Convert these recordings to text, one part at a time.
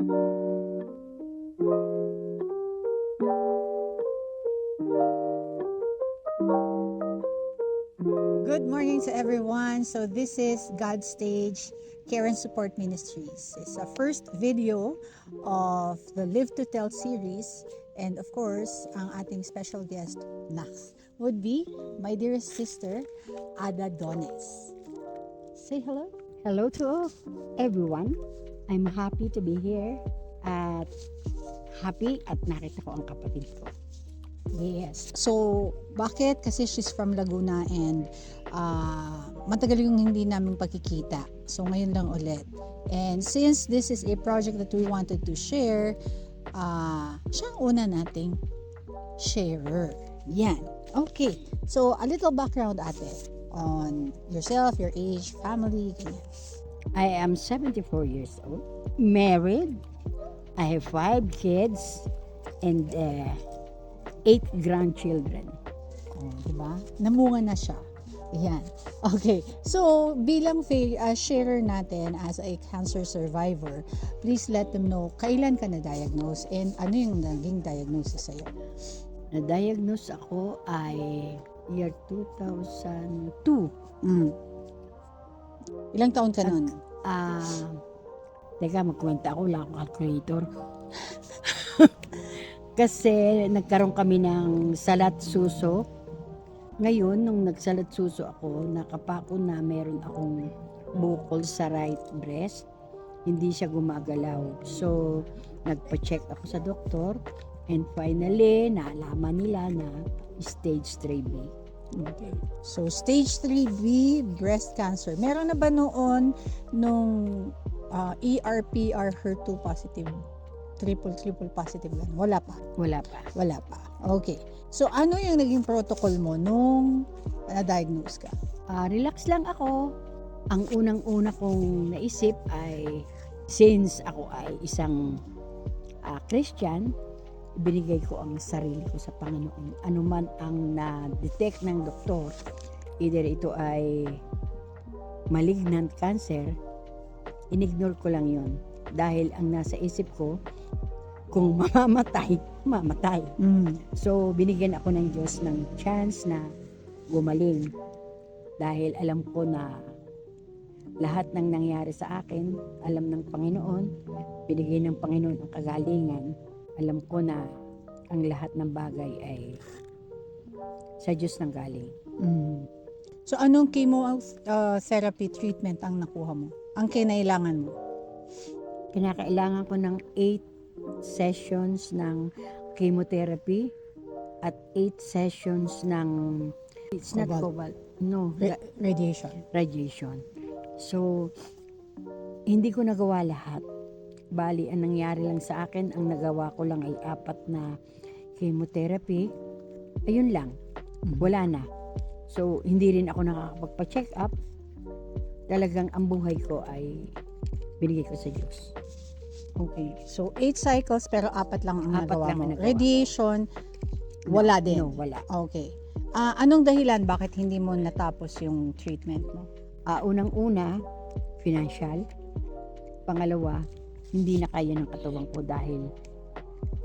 Good morning to everyone. So this is God's Stage Care and Support Ministries. It's a first video of the Live to Tell series, and of course, ang ating special guest, Nax, would be my dearest sister, Ada Dones. Say hello. Hello to everyone. I'm happy to be here at happy at nakita ko ang kapatid ko. Yes. So, bakit? Kasi she's from Laguna and matagal yung hindi namin pagkikita. So, ngayon lang ulit. And since this is a project that we wanted to share, siya ang una nating sharer. Yan. Okay. So, a little background ate on yourself, your age, family, ganyan. I am 74 years old, married. I have 5 kids and 8 grandchildren. Oh, diba? Namunga na siya. Yan. Okay. So, bilang sharer natin as a cancer survivor, please let them know kailan ka na-diagnose and ano yung naging diagnosis sa'yo. Na-diagnose ako ay year 2002. Ilang taon ka nun? Teka, magkwenta ako, wala akong calculator. Kasi nagkaroon kami ng salat suso. Ngayon, nung nagsalat suso ako, nakapako na meron akong bukol sa right breast. Hindi siya gumagalaw. So, nagpa-check ako sa doktor. And finally, naalaman nila na stage 3B. Okay. So, stage 3B, breast cancer. Meron na ba noon nung ER/PR HER2 positive? Triple positive lang? Wala pa? Wala pa. Wala pa. Okay. So, ano yung naging protocol mo nung na-diagnose ka? Relax lang ako. Ang unang-una kong naisip ay, since ako ay isang Christian, binigay ko ang sarili ko sa Panginoon. Ano man ang na-detect ng doktor, either ito ay malignant cancer, inignore ko lang yon. Dahil ang nasa isip ko, kung mamamatay. So, binigyan ako ng Diyos ng chance na gumaling. Dahil alam ko na lahat ng nangyari sa akin, alam ng Panginoon, binigay ng Panginoon ang kagalingan. Alam ko na ang lahat ng bagay ay sa Diyos nang galing. So, anong chemotherapy treatment ang nakuha mo? Ang kinailangan mo? Kinakailangan ko ng 8 sessions ng chemotherapy at 8 sessions ng it's not cobalt. No, radiation. So, hindi ko nagawa lahat. Bali, ang nangyari lang sa akin, ang nagawa ko lang ay 4 na chemotherapy. Ayun lang. Wala na. So, hindi rin ako nakakapagpa-check up. Talagang ang buhay ko ay binigay ko sa Diyos. Okay. So, 8 cycles pero 4 lang ang 4 nagawa lang mo. ang nagawa. Radiation, wala din? No, wala. Okay. Anong dahilan bakit hindi mo natapos yung treatment mo? Unang-una, financial. Pangalawa, hindi na kaya ng katawan ko dahil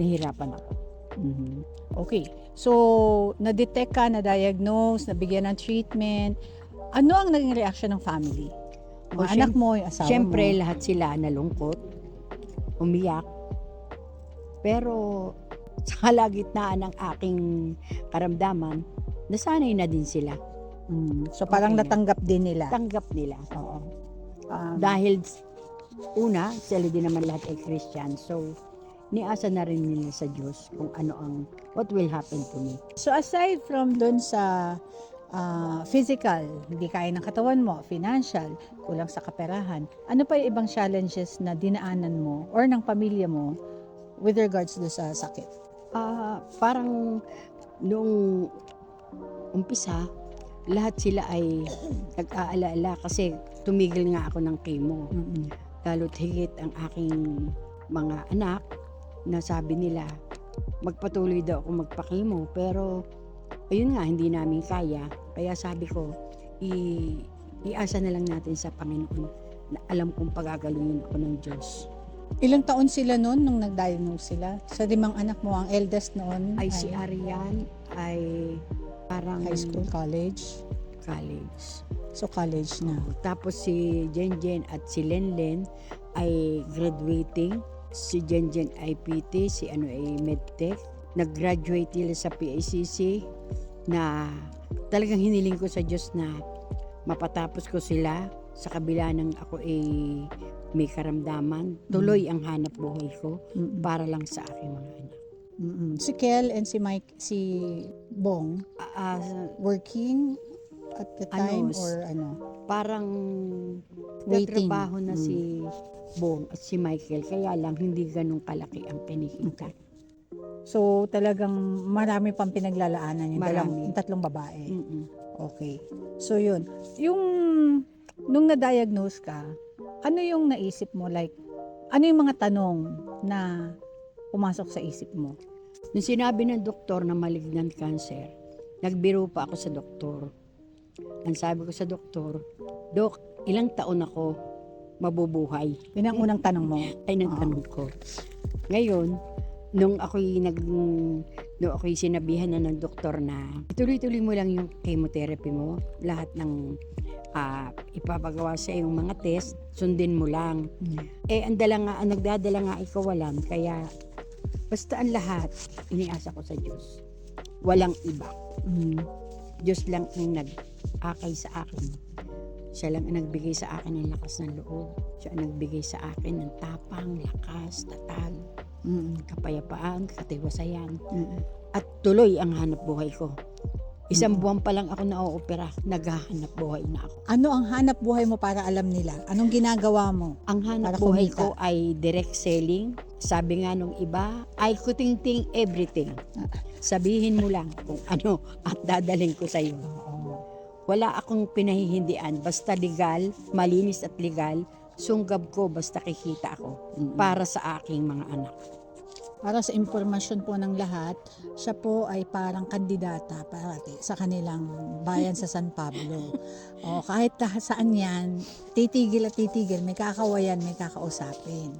nahihirapan ako. Okay. So, na-detect ka, na-diagnose, nabigyan ng treatment. Ano ang naging reaction ng family? Mga anak mo, yung asawa Siyempre, mo? lahat sila nalungkot, umiyak. Pero sa kalagitnaan ng aking karamdaman, nasanay na din sila. So, parang Okay na. natanggap din nila. Tanggap nila. Oo. Dahil una, sila din naman lahat ay Christian. So, niasa na rin nila sa Diyos kung ano ang what will happen to me. So, aside from dun sa physical, hindi kaya ng katawan mo, financial, kulang sa kaperahan, ano pa yung ibang challenges na dinaanan mo or ng pamilya mo with regards to sa sakit? Parang noong umpisa, lahat sila ay nag-aalala kasi tumigil nga ako ng chemo. Lalo't higit ang aking mga anak na sabi nila, magpatuloy daw ako magpa-chemo. Pero ayun nga, hindi namin kaya. Kaya sabi ko, iasa na lang natin sa Panginoon na alam kong pagagalingin ako ng Diyos. Ilang taon sila noon nung nag-diagnose sila? Sa 5 anak mo, ang eldest noon Ay si Arian ay parang high school, college. college. So college na. Tapos si Jenjen at si Lenlen ay graduating. Si Jenjen ay PT, si ano ay medtech. Nag-graduate nila sa PICC na talagang hiniling ko sa Diyos na mapatapos ko sila sa kabila ng ako ay may karamdaman. Tuloy ang hanap buhay ko Mm-mm. para lang sa aking mga anak. Mm-mm. Si Kel and si Mike, si Bong, working at the time Ano, or ano? parang Waiting. nagtrabaho na si Bong at si Michael, kaya lang hindi ganun kalaki ang kinikita. So talagang marami pang pinaglalaanan yung, Marami. yung 3 babae. Mm-mm. Okay. So yun. Yung nung na-diagnose ka, ano yung naisip mo? Like, ano yung mga tanong na pumasok sa isip mo? Nung sinabi ng doktor na malignant cancer, nagbiro pa ako sa doktor. Ang sabi ko sa doktor, Dok, ilang taon ako mabubuhay? Yun ang unang tanong mo. Ay nagtanong ko. Ngayon, nung ako'y sinabihan na ng doktor na ituloy-tuloy mo lang yung chemotherapy mo, lahat ng ipapagawa sa yung mga test, sundin mo lang. Ang nagdadala nga ikawalan, kaya basta ang lahat, iniasa ko sa Diyos. Walang iba. Diyos lang ang nag-akay sa akin. Siya lang ang nagbigay sa akin ng lakas ng loob. Siya ang nagbigay sa akin ng tapang, lakas, tatag, kapayapaan, katiwasayan. At tuloy ang hanap buhay ko. Isang buwan pa lang ako na-opera, naghahanap buhay na ako. Ano ang hanap buhay mo para alam nila? Anong ginagawa mo? Ang hanap Para buhay kumita. ko ay direct selling. Sabi nga nung iba, ay kuting-ting everything. Sabihin mo lang kung ano at dadaling ko sa iyo. Wala akong pinahihindian, basta legal, malinis at legal, sunggab ko basta kikita ako para sa aking mga anak. Para sa impormasyon po ng lahat, siya po ay parang kandidata parati sa kanilang bayan sa San Pablo. O kahit saan yan, titigil at titigil, may kakawayan, may kakausapin.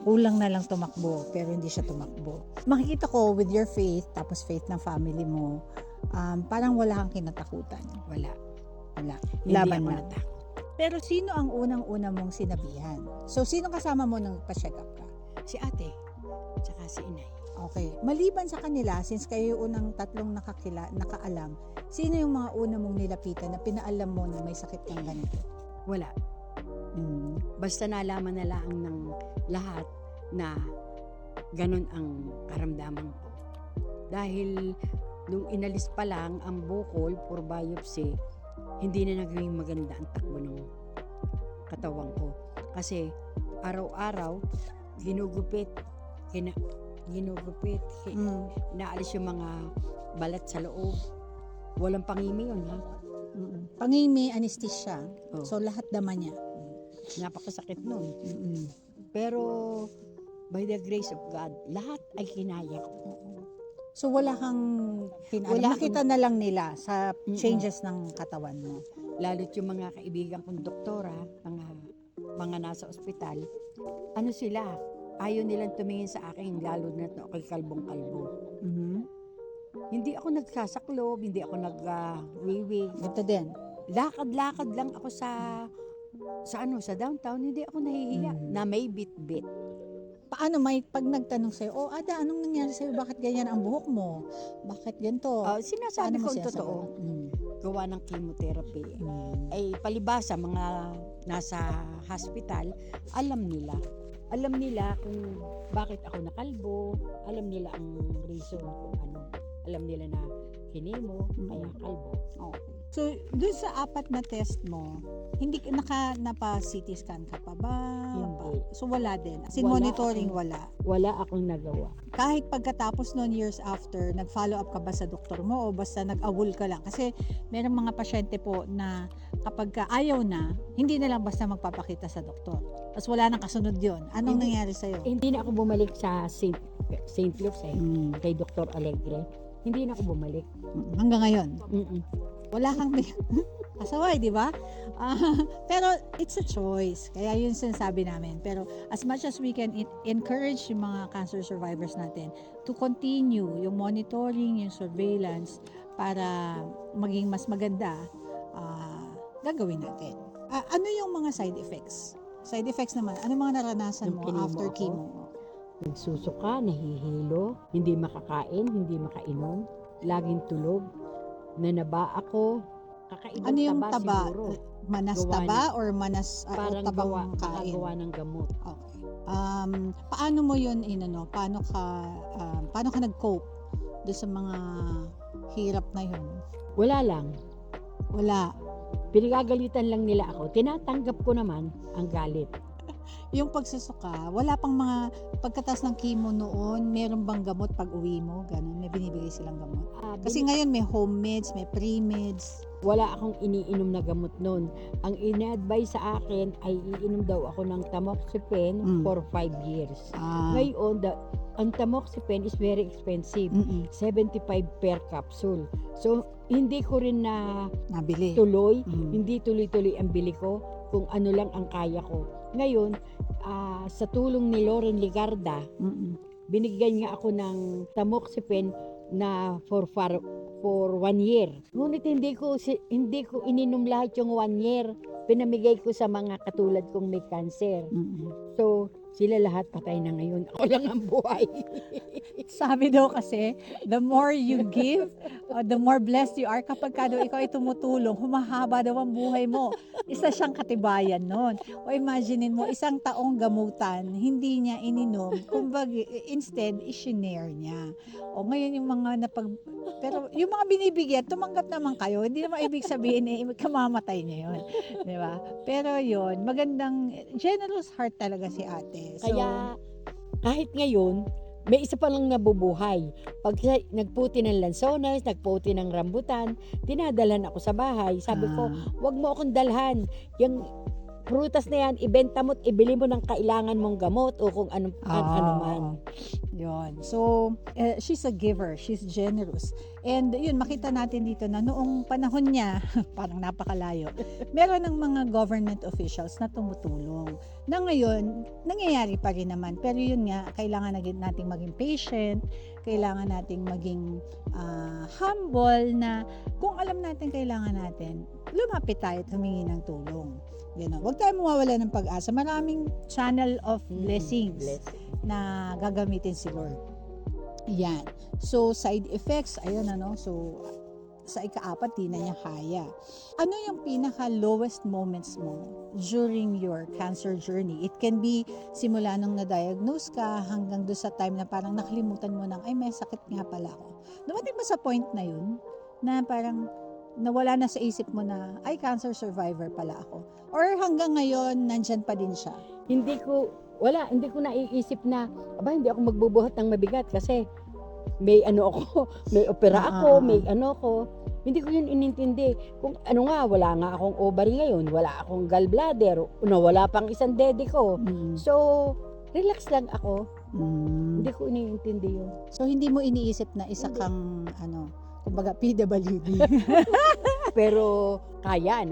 Kulang na lang tumakbo, pero hindi siya tumakbo. Makikita ko with your faith, tapos faith ng family mo, parang wala kang kinatakutan. Wala. Hindi Laban ako na. natakot. Pero sino ang unang-una mong sinabihan? So, sino kasama mo nang pa-check up ka? Si ate, tsaka si inay. Okay. Maliban sa kanila, since kayo unang 3 nakaalam, sino yung mga una mong nilapitan na pinaalam mo na may sakit kang ganito? Wala. Basta nalaman na lang ng lahat na ganun ang karamdaman ko. Dahil nung inalis pa lang ang bukol for biopsy, hindi na naging maganda ang takbo ng katawan ko. Kasi araw-araw, ginugupit, naalis yung mga balat sa loob. Walang pangimi yun, ha? Pangimi, anesthesia. Oh. So, lahat dama niya. Napakasakit nun. Pero, by the grace of God, lahat ay kinaya ko. So, wala kang Wala nakita na lang nila sa changes ng katawan mo. Lalo't yung mga kaibigan kong doktora, mga nasa ospital, ano sila, ayaw nilang tumingin sa akin, lalo na ako'y kalbong-kalbo. Hindi ako nagkasaklob, hindi ako nag-wiwig. Ito din. Lakad-lakad lang ako sa downtown, hindi ako nahihiya na may bit-bit. Paano pag nagtanong sa'yo, Ada, anong nangyari sa'yo? Bakit ganyan ang buhok mo? Bakit ganito? Sinasabi Paano mo ko ang sinasagot? totoo, gawa ng chemotherapy. Ay palibasa, mga nasa hospital, alam nila. Alam nila kung bakit ako nakalbo, alam nila ang reason kung ano. Alam nila na kinemo, kaya kalbo. Okay. So, dun sa 4 na test mo, hindi napa-CT scan ka pa ba? Hindi. So, wala din. As in, Wala monitoring, akong- wala. Wala akong nagawa. Kahit pagkatapos noon, years after, nag-follow up ka ba sa doktor mo o basta nag-awol ka lang? Kasi merong mga pasyente po na kapag ayaw na, hindi na lang basta magpapakita sa doktor. Tapos wala nang kasunod yun. Anong nangyari sa'yo? Hindi na ako bumalik sa St. Luke's kay Dr. Alegre. Hindi na ako bumalik. Hanggang ngayon, Mm-mm. wala kang pasaway, di ba? Pero it's a choice. Kaya yun sinasabi namin. Pero as much as we can encourage yung mga cancer survivors natin to continue yung monitoring, yung surveillance para maging mas maganda, gagawin natin. Ano yung mga side effects? Side effects naman, ano mga naranasan Nung mo kinemo after ako? chemo? Nagsusuka, nahihilo, hindi makakain, hindi makainom, laging tulog, nanaba ako, kakaibang Ano yung taba, taba? siguro. Manas Gawa taba or manas Parang tabang baka kain? gawa ng gamot. Okay. Paano mo yun paano ka nag-cope do sa mga hirap na yun? Wala lang. Wala. Pinagagalitan lang nila ako. Tinatanggap ko naman ang galit. Yung pagsusuka, wala pang mga pagkatas ng chemo noon, meron bang gamot pag uwi mo? Ganun, may binibigay silang gamot. Kasi ngayon may home meds, may pre-meds. Wala akong iniinom na gamot noon. Ang ina-advise sa akin ay iinom daw ako ng tamoxifen for 5 years. Ngayon, ang tamoxifen is very expensive. 75 per capsule. So, hindi ko rin nabili. tuloy, hindi tuloy-tuloy ang bili ko kung ano lang ang kaya ko. Ngayon, sa tulong ni Lauren Ligarda, binigyan nga ako ng tamoxifen na for 1 year. Ngunit hindi ko ininom lahat yung 1 year. Pinamigay ko sa mga katulad kong may cancer. So, sila lahat patay na ngayon. Ako lang ang buhay. Sabi daw kasi, the more you give, the more blessed you are. Kapag ka daw ikaw ay tumutulong, humahaba daw ang buhay mo. Isa siyang katibayan nun. O imaginein mo, isang taong gamutan, hindi niya ininom. Kumbaga, instead, isinare niya. O ngayon yung mga pero yung mga binibigyan, tumanggap naman kayo. Hindi naman ibig sabihin kamamatay niya yun. Di ba? Pero yun, magandang, generous heart talaga si ate. So, Kaya, kahit ngayon, may isa pa lang nabubuhay. Pag nagputi ng lansones, nagputi ng rambutan, dinadalan ako sa bahay. Sabi ko, wag mo akong dalhan. Yung prutas na yan, ibenta mo at ibili mo ng kailangan mong gamot o kung ano man. Yun. So, she's a giver. She's generous. And yun, makita natin dito na noong panahon niya, parang napakalayo, meron ng mga government officials na tumutulong. Na ngayon, nangyayari pa rin naman. Pero yun nga, kailangan nating maging patient, kailangan nating maging humble na kung alam natin kailangan natin, lumapit tayo at humingi ng tulong. Huwag tayo mawawala ng pag-asa. Maraming channel of blessings na gagamitin si Lord. Yan. So, side effects, ayun So, sa ika-4, di na niya kaya. Ano yung pinaka-lowest moments mo during your cancer journey? It can be simula nung na-diagnose ka hanggang doon sa time na parang nakalimutan mo ay may sakit nga pala ako. Dumating ba sa point na yun na parang nawala na sa isip mo na ay cancer survivor pala ako? Or hanggang ngayon nandyan pa din siya? Hindi ko naiisip na hindi ako magbubuhat ng mabigat kasi may may opera ako, may ko. Hindi ko yun inintindi. Kung wala nga akong ovary ngayon, wala akong gallbladder, wala pang isang dede ko. So, relax lang ako. Hindi ko iniintindi yun. So, hindi mo iniisip na isa kang, kumbaga PWD. Pero kaya,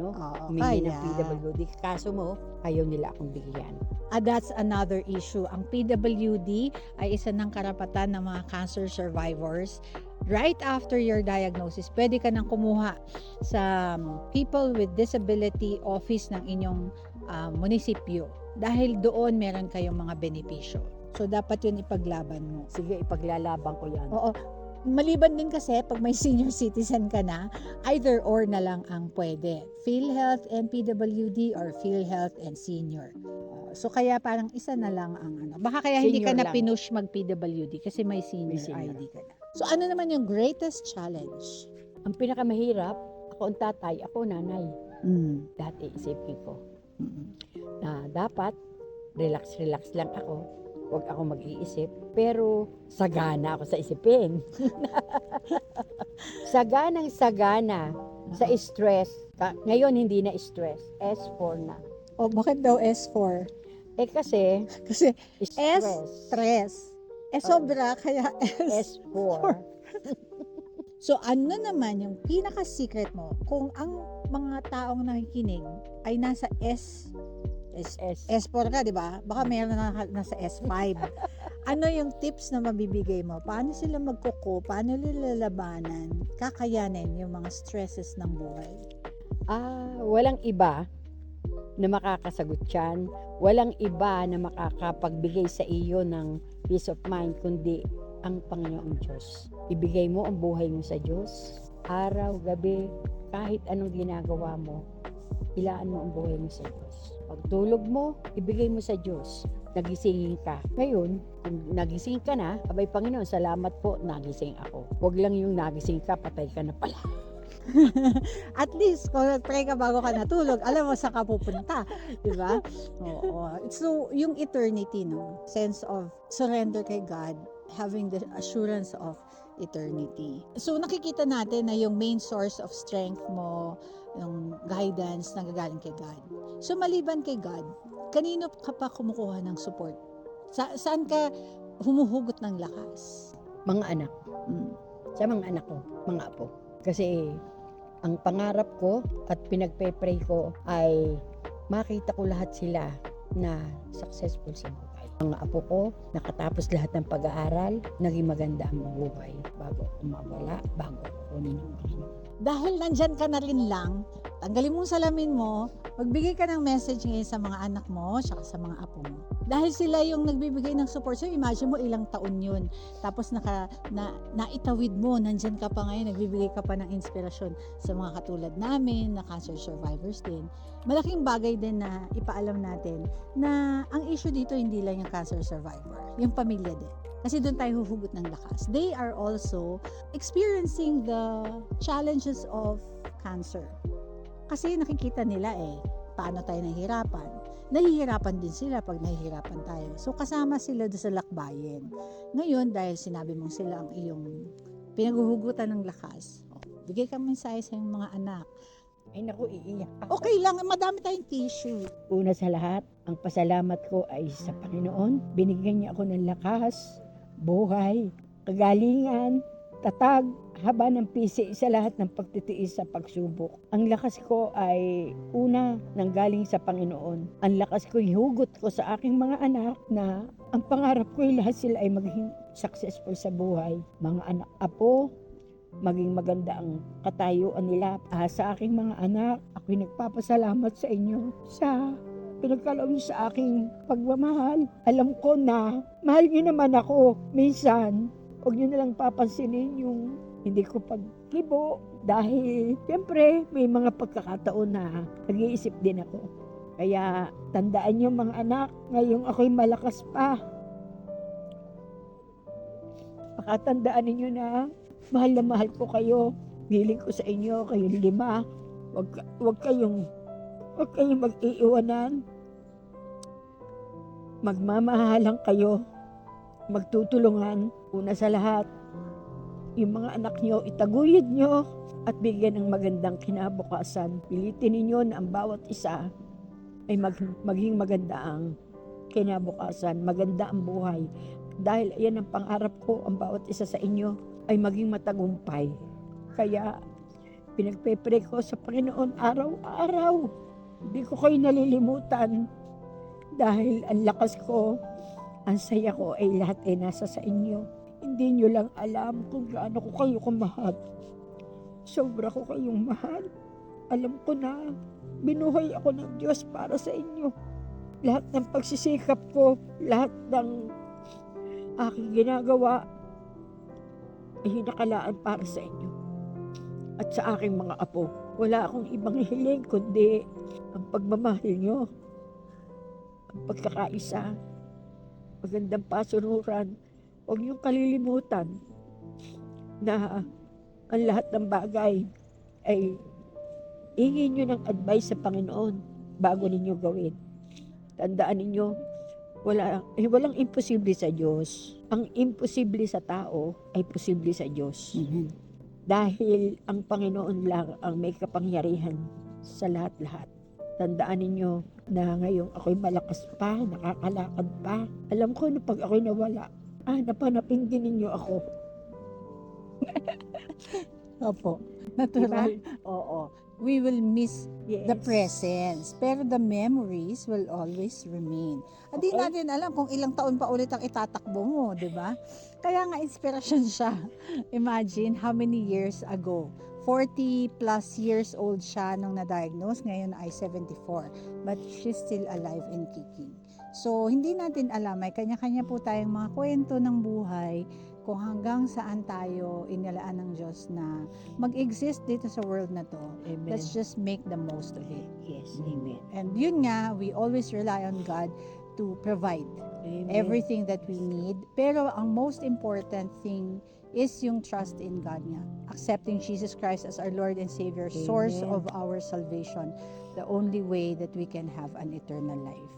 humingi ng kaya. PWD. Kaso mo, ayaw nila akong bigyan. That's another issue. Ang PWD ay isa ng karapatan ng mga cancer survivors. Right after your diagnosis, pwede ka nang kumuha sa People with Disability Office ng inyong munisipyo. Dahil doon meron kayong mga benepisyo. So, dapat yun ipaglaban mo. Sige, ipaglalaban ko yan. Oo. Maliban din kasi pag may senior citizen ka na, either or na lang ang pwede. PhilHealth and PWD or PhilHealth and Senior. So kaya parang isa na lang ang Baka kaya hindi ka na pinush mag PWD kasi may senior ID ka na. So ano naman yung greatest challenge? Ang pinakamahirap, ako ang tatay, ako nanay. Dati isipin ko na dapat relax lang ako. Huwag ako mag-iisip. Pero sagana ako sa isipin. Saganang sagana sa stress. Ngayon hindi na stress. S4 na. O bakit daw S4? Kasi stress. Sobra kaya S4. So ano naman yung pinaka-secret mo kung ang mga taong nakikinig ay nasa S. S4 ka, di ba? Baka meron na nasa S5. Ano yung tips na mabibigay mo? Paano sila magkuko? Paano nila lalabanan? Kakayanin yung mga stresses ng buhay? Walang iba na makakasagot yan. Walang iba na makakapagbigay sa iyo ng peace of mind kundi ang Panginoong Diyos. Ibigay mo ang buhay mo sa Diyos. Araw, gabi, kahit anong ginagawa mo, ilaan mo ang buhay mo sa Diyos. Pagtulog mo, ibigay mo sa Diyos. Nagising ka. Ngayon, kung nagising ka na, abay Panginoon, salamat po, nagising ako. Huwag lang yung nagising ka, patay ka na pala. At least, kung nag-pray ka bago ka natulog, alam mo saan ka pupunta. Di ba? Oo. So, yung eternity, no? Sense of surrender kay God, having the assurance of eternity. So, nakikita natin na yung main source of strength mo, yung guidance, nanggagaling kay God. So, maliban kay God, kanino ka pa kumukuha ng support? Saan ka humuhugot ng lakas? Mga anak. Sa mga anak ko, mga apo. Kasi ang pangarap ko at pinagpe-pray ko ay makita ko lahat sila na successful sa buhay. Mga apo ko, nakatapos lahat ng pag-aaral, naging maganda ang buhay bago ako mawala, bago ako kunin ng Panginoon. Dahil nandyan ka na rin lang, tanggalin mong salamin mo, magbigay ka ng message ngayon sa mga anak mo, saka sa mga apo mo. Dahil sila yung nagbibigay ng support. So imagine mo ilang taon yun. Tapos naitawid mo, nandyan ka pa ngayon, nagbibigay ka pa ng inspirasyon sa mga katulad namin, na cancer survivors din. Malaking bagay din na ipaalam natin na ang issue dito hindi lang yung cancer survivor, yung pamilya din. Kasi doon tayo huhugot ng lakas. They are also experiencing the challenges of cancer. Kasi nakikita nila paano tayo nahihirapan. Nahihirapan din sila pag nahihirapan tayo. So kasama sila doon sa lakbayin. Ngayon, dahil sinabi mong sila ang iyong pinaghuhugutan ng lakas, bigay ka mensahe sa iyong mga anak. Ay naku, iiyak ako. Okay lang, madami tayong tissue. Una sa lahat, ang pasalamat ko ay sa Panginoon. Binigyan niya ako ng lakas, buhay, kagalingan, tatag, haba ng pisi sa lahat ng pagtitiis sa pagsubok. Ang lakas ko ay una nanggaling sa Panginoon. Ang lakas ko hugot ko sa aking mga anak na ang pangarap ko ay lahat sila ay maging successful sa buhay. Mga anak apo, maging maganda ang katayuan nila. Sa aking mga anak, ako'y nagpapasalamat sa inyo sa pinagkaloob niyo sa aking pagmamahal. Alam ko na mahal niyo naman ako. Minsan, huwag niyo nalang papansinin yung hindi ko pagkibo dahil siyempre may mga pagkakataon na nag-iisip din ako. Kaya tandaan niyo mga anak, ngayong ako'y malakas pa. Pakatandaan ninyo na mahal ko kayo. Hiling ko sa inyo, kayong 5. Huwag kayong mag-iiwanan. Magmamahalan kayo. Magtutulungan. Una sa lahat, yung mga anak nyo, itaguyod nyo at bigyan ng magandang kinabukasan. Pilitin ninyo na ang bawat isa ay maging maganda ang kinabukasan, maganda ang buhay. Dahil ayan ang pangarap ko, ang bawat isa sa inyo ay maging matagumpay. Kaya pinagpe-pray ko sa Panginoon araw-araw. Hindi ko kayo nalilimutan dahil ang lakas ko, ang saya ko ay lahat ay nasa sa inyo. Hindi nyo lang alam kung gaano ko kayo kamahal. Sobra ko kayong mahal. Alam ko na binuhay ako ng Diyos para sa inyo. Lahat ng pagsisikap ko, lahat ng aking ginagawa ay hinakalaan para sa inyo. At sa aking mga apo, wala akong ibang hiling kundi ang pagmamahal nyo, ang pagkakaisa, magandang pasunuran. Huwag niyong kalilimutan na ang lahat ng bagay ay hingin niyo ng advice sa Panginoon bago ninyo gawin. Tandaan ninyo, walang imposible sa Diyos. Ang imposible sa tao ay posible sa Diyos. Amen. Dahil ang Panginoon lang ang may kapangyarihan sa lahat-lahat. Tandaan ninyo na ngayong ako'y malakas pa, nakakalakad pa. Alam ko na pag ako'y nawala, napanapin din ninyo ako. Opo. Natural. Diba? Oo. we will miss Yes. the presence, pero the memories will always remain. At di Okay. natin alam kung ilang taon pa ulit ang itatakbo mo, di ba? Kaya nga inspirasyon siya. Imagine how many years ago. 40 plus years old siya nung na-diagnose, ngayon ay 74. But she's still alive and kicking. So, hindi natin alam, may kanya-kanya po tayong mga kwento ng buhay kung hanggang saan tayo inilaan ng Diyos na mag-exist dito sa world na to. Amen. Let's just make the most of it. Yes, amen. And yun nga, we always rely on God to provide Amen. everything that we need. Pero ang most important thing is yung trust in God nga. Accepting Jesus Christ as our Lord and Savior, source Amen. of our salvation. The only way that we can have an eternal life.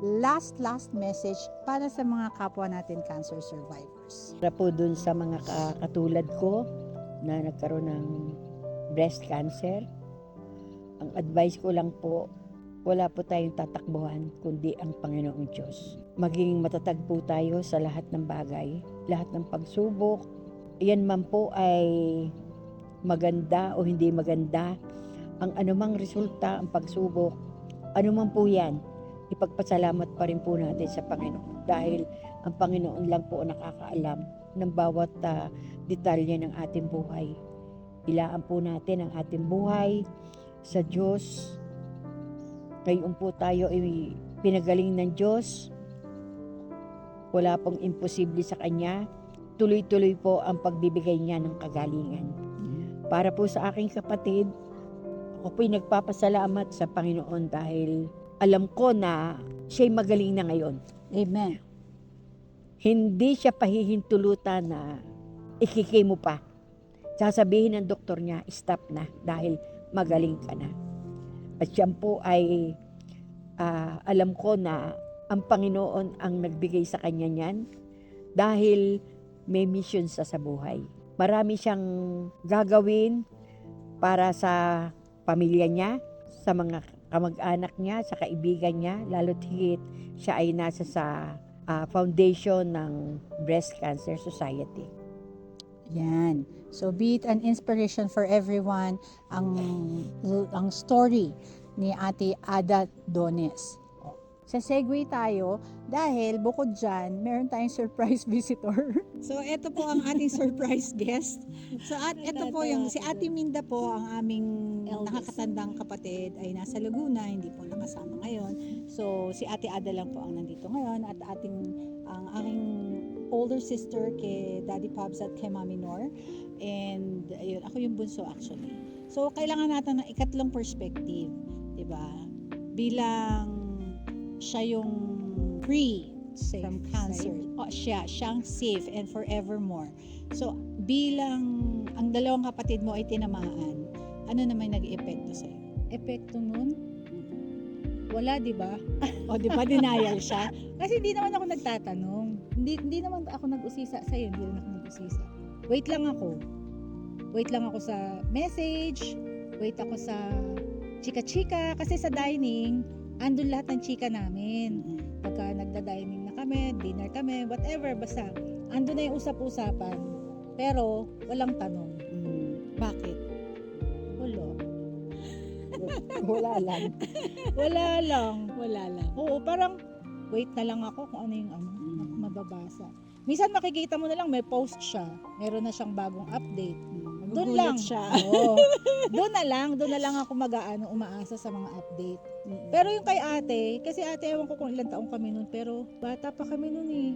Last message para sa mga kapwa natin cancer survivors. Para po dun sa mga katulad ko na nagkaroon ng breast cancer, ang advice ko lang po, wala po tayong tatakbuhan kundi ang Panginoong Diyos. Maging matatag po tayo sa lahat ng bagay, lahat ng pagsubok. Yan man po ay maganda o hindi maganda. Ang anumang resulta, ang pagsubok, anuman po yan, ipagpasalamat pa rin po natin sa Panginoon. Dahil ang Panginoon lang po ang nakakaalam ng bawat detalye ng ating buhay. Ilaan po natin ang ating buhay sa Diyos. Ngayon po tayo ay pinagaling ng Diyos. Wala pong imposible sa Kanya. Tuloy-tuloy po ang pagbibigay niya ng kagalingan. Para po sa aking kapatid, ako po'y nagpapasalamat sa Panginoon dahil alam ko na siya'y magaling na ngayon. Amen. Hindi siya pahihintulutan na ikikay mo pa. Sasabihin ng doktor niya, stop na dahil magaling ka na. At siya po ay alam ko na ang Panginoon ang nagbigay sa kanya niyan dahil may mission sa buhay. Marami siyang gagawin para sa pamilya niya, sa mga kamag-anak niya, sa kaibigan niya, lalo't higit siya ay nasa sa foundation ng Breast Cancer Society. Yan. So be it an inspiration for everyone ang story ni Ate Ada Dones. Sa segue tayo dahil bukod dyan, meron tayong surprise visitor. So ito po ang ating surprise guest. So ito po yung si Ate Minda po, ang aming nakakatandang kapatid ay nasa Laguna, hindi po nakasama ngayon. So si Ate Ada lang po ang nandito ngayon at ang aking older sister kay Daddy Pops at kay Mami Nor. And ayun, ako yung bunso actually. So kailangan natin ng ikatlong perspective, 'di ba? Bilang siya yung free from cancer. Siyang safe and forevermore. So, bilang ang dalawang kapatid mo ay tinamaan, ano naman nag-epekto sa'yo? Epekto nun? Wala, di ba? O, di ba, denial siya? Kasi hindi naman ako nagtatanong. Hindi naman ako nag-usisa sa'yo. Hindi naman ako nag-usisa. Wait lang ako sa message. Wait ako sa chika-chika. Kasi sa dining, andun lahat ng chika namin. Pagka nagda-dining na kami, dinner kami, whatever, basta andun na yung usap-usapan. Pero walang tanong. Bakit? Wala lang. Wala lang. Oo, parang wait na lang ako kung ano yung mababasa. Minsan makikita mo na lang may post siya. Meron na siyang bagong update. Doon lang siya. Oo. Doon na lang ako umaasa sa mga update. Pero yung kay ate, kasi ate ewan ko kung ilang taong kami noon, pero bata pa kami noon eh.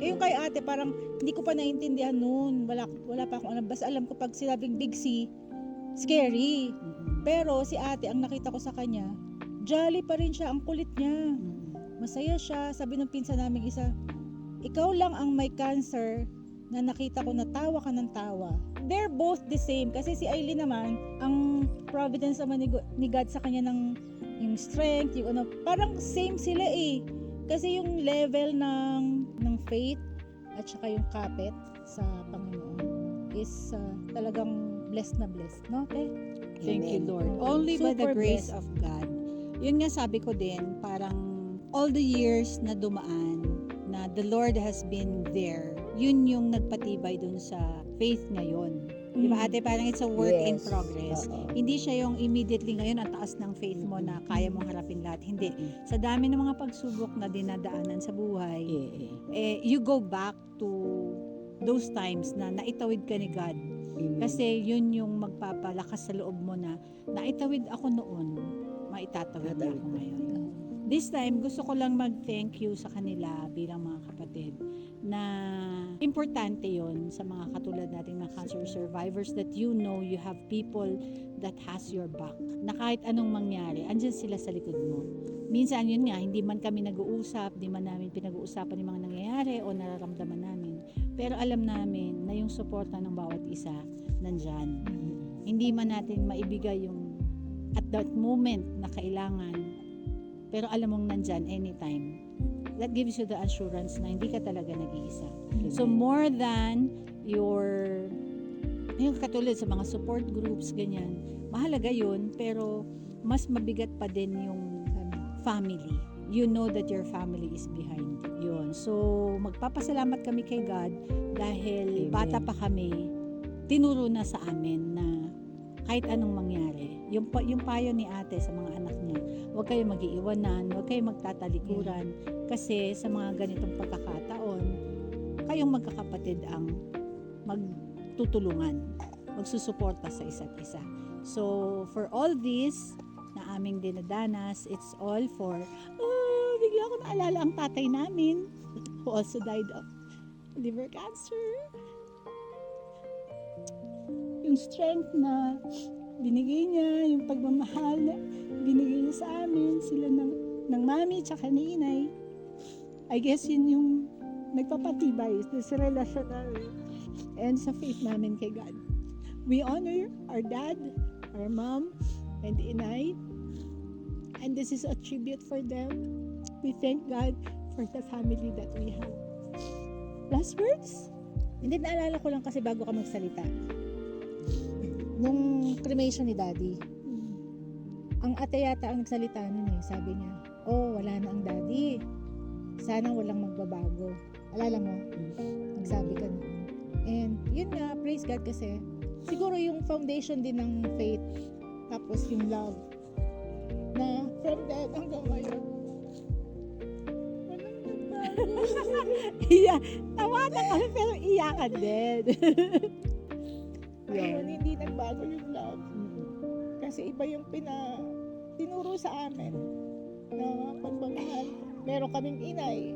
Kaya yung kay ate parang hindi ko pa naintindihan noon. Wala pa akong alam. Basta alam ko pag sinabing Big C, scary. Pero si ate, ang nakita ko sa kanya, jolly pa rin siya, ang kulit niya. Masaya siya. Sabi ng pinsan namin isa, ikaw lang ang may cancer na nakita ko na tawa ka ng tawa. They're both the same. Kasi si Aileen naman, ang providence naman ni God sa kanya ng yung strength, yung ano, parang same sila eh. Kasi yung level ng faith at saka yung kapit sa Panginoon is talagang blessed na blessed, no? Okay? Thank you, Lord. Only by the grace of God. Yun nga sabi ko din, parang all the years na dumaan, na the Lord has been there, yun yung nagpatibay dun sa faith ngayon. Di ba ate, parang it's a work in Yes. progress. Oo. Hindi siya yung immediately ngayon ang taas ng faith mo na kaya mong harapin lahat. Hindi. Sa dami ng mga pagsubok na dinadaanan sa buhay, you go back to those times na naitawid ka ni God. Kasi yun yung magpapalakas sa loob mo na naitawid ako noon, maitatawid niya ako ngayon. This time, gusto ko lang mag-thank you sa kanila bilang mga kapatid na importante yon sa mga katulad nating mga cancer survivors that you know you have people that has your back. Na kahit anong mangyari, andyan sila sa likod mo. Minsan yun nga, hindi man kami nag-uusap, di man namin pinag-uusapan yung mga nangyayari o nararamdaman namin. Pero alam namin na yung suporta ng bawat isa nandyan. Hindi man natin maibigay yung at that moment na kailangan, pero alam mong nandyan anytime. That gives you the assurance na hindi ka talaga nag-iisa. So more than yung katulad sa mga support groups, ganyan, mahalaga yun, pero mas mabigat pa din yung family. You know that your family is behind yun. So magpapasalamat kami kay God dahil bata pa kami, tinuro na sa amin na kahit anong mangyari, yung payo ni ate sa mga anak niya, huwag kayo mag-iiwanan, huwag kayo magtatalikuran, kasi sa mga ganitong pagkakataon, kayong magkakapatid ang magtutulungan, magsusuporta sa isa't isa. So, for all this na aming dinadanas, it's all for, bigla ko naalala ang tatay namin, who also died of liver cancer. Yung strength na binigay niya, yung pagmamahal na binigay niya sa amin, sila ng mami tsaka ni inay. I guess yun yung nagpapatibay sa relasyon namin and sa faith namin kay God. We honor our dad, our mom, and inay. And this is a tribute for them. We thank God for the family that we have. Last words? Hindi, naalala ko lang kasi bago ka magsalita. Nung cremation ni Daddy, ang ate yata ang nagsalita nun sabi niya, wala na ang Daddy. Sana walang magbabago. Alala mo? Nagsabi ka nun. And yun nga, praise God kasi siguro yung foundation din ng faith, tapos yung love, na from then hanggang ngayon, walang nagbago. Tawa na kami pero iyakan din. Ayun, hindi nagbago yung love. Kasi iba yung tinuro sa amin na pagmamahal. Meron kaming inay,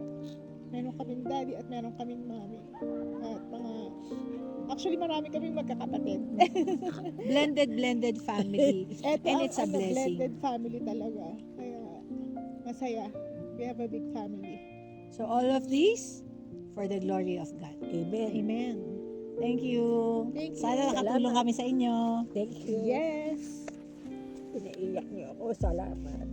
meron kaming daddy, at meron kaming mami. At actually marami kaming magkakapatid. Blended family. Eto And ang it's a blessing. blended family talaga. Kaya masaya. We have a big family. So all of these for the glory of God. Amen. Amen. Thank you. Thank you. Sana nakatulong kami sa inyo. Thank you. Yes! Pinaiyak niyo ako. Salamat.